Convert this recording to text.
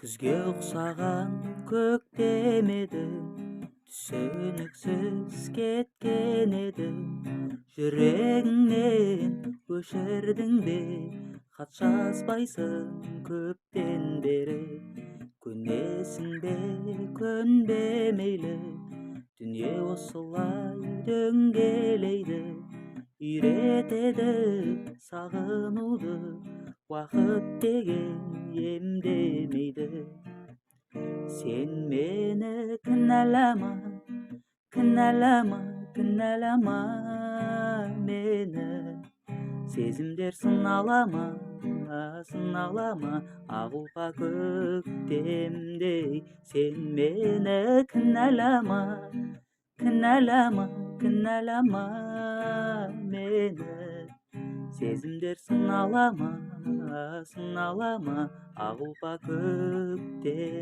Күзге ұқсаған көктем едің, түсініксіз кеткен едің. Жүрегіңнен өшірдің бе, хат жазбайсың көптен бері. Көнесің бе, көнбе мейлі, дүние осылай дөңгелейді. Үйретеді сағынуды, уақыт деген емдемейді. Сен мені кінәлама, кінәлама, кінәлама мені. Сезімдер сыналама, сыналама, ағылға көктемдей. Сен мені кінәлама, кінәлама, кінәлама мені. Сезімдер сыналама, сыналама, ағылға көктемдей.